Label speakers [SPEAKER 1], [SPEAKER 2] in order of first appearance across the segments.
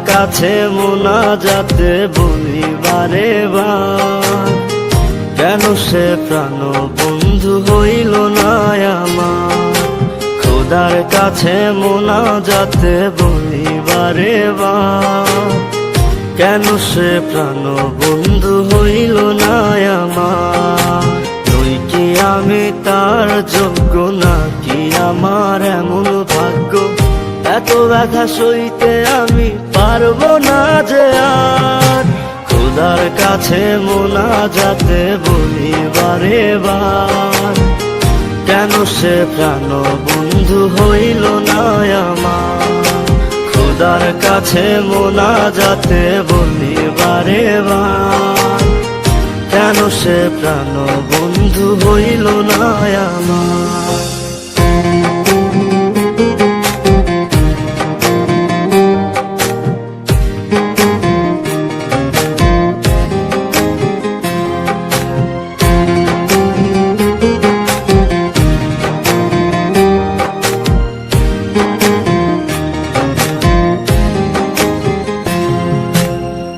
[SPEAKER 1] কাছে মোনাজাতে বলি বারে বার, কেন সে প্রাণ বন্ধু হইল না আমার। খোদার কাছে মোনাজাতে বলি বারে বার, কেন সে প্রাণ বন্ধু হইল না আমার। তুই কি আমি তার যোগ্য নাকি আমার এমন ভাগ্য, এত ব্যথা সইতে আমি পারবো না যে আর। খোদার কাছে মোনাজাতে বলি বারে বার, কেন সে প্রাণ বন্ধু হইল না আমার। খোদার কাছে মোনাজাতে বলি বারে বার, কেন সে প্রাণ বন্ধু হইল না আমার।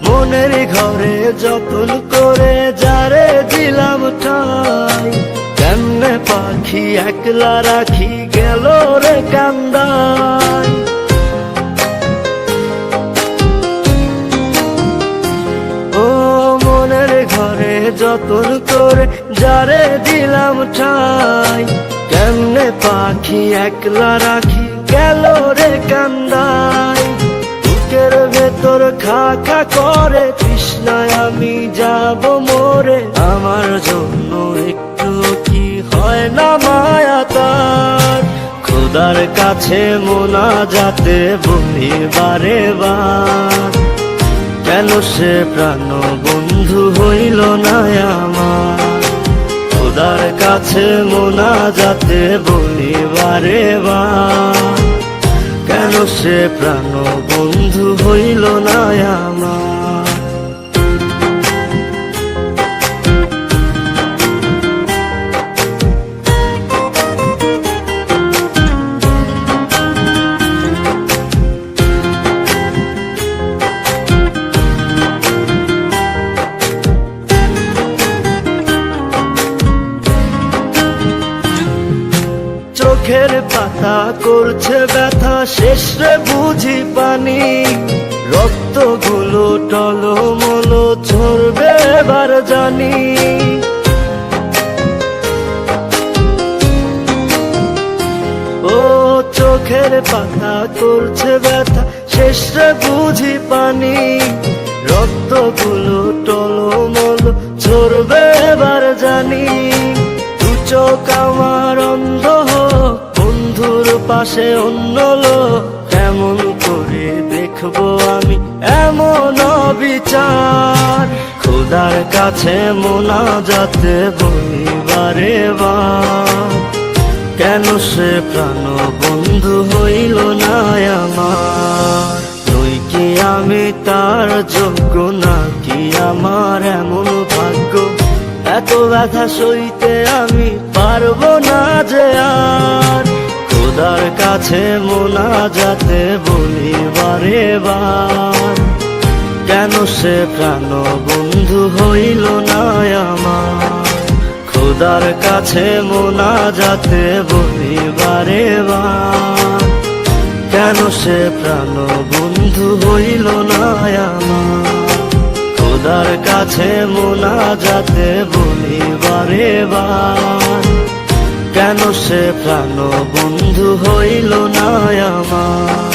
[SPEAKER 1] মনের ঘরে যতন করে যারে দিলাম ঠাই, কেমনে পাখি একলা রাখি গেল রে কান্দাই। ও মনের ঘরে যতন করে যারে দিলাম ঠাই, কেমনে পাখি একলা রাখি গেল রে কান্দাই। বুকের ভেতর খা খা করে তৃষ্ণায় আমি যাব মরে, আমার জন্য একটু কি হয় না মায়া তার। খোদার কাছে মোনাজাতে বলি বারে বার, কেন সে প্রাণ বন্ধু হইল না আমার। খোদার কাছে মোনাজাতে বলি বারে বার, কেন সে প্রাণ বন্ধু হইল না আমার। চোখের পাতা করছে ব্যথা শেষ রে বুঝি পানি, রক্তগুলো টলমলো ঝরবে এবার জানি। ও চোখের পাতা করছে ব্যথা শেষ রে বুঝি পানি, রক্তগুলো টলমলো ঝরবে এবার জানি। দু চোখ আমার অন্ধ হোক, বন্ধুর পাশে অন্য লোক, কেমন করে দেখবো আমি এমন অবিচার। খোদার কাছে মোনাজাতে বলি বারে বার, কেন সে প্রাণ বন্ধু হইল না আমার। তুই কি আমি তার যোগ্য নাকি আমার এমন ভাগ্য, এত ব্যথা সইতে আমি পারবো না যে আর। খোদার কাছে মোনাজাতে বলি বারে বার, কেন সে প্রাণ বন্ধু হইল না আমার। খোদার কাছে মোনাজাতে বলি বারে বার, কেন সে প্রাণ বন্ধু হইল না আমার। খোদার কাছে মোনাজাতে বলি বারে বার, কেন সে প্রাণ বন্ধু হইল না আমার।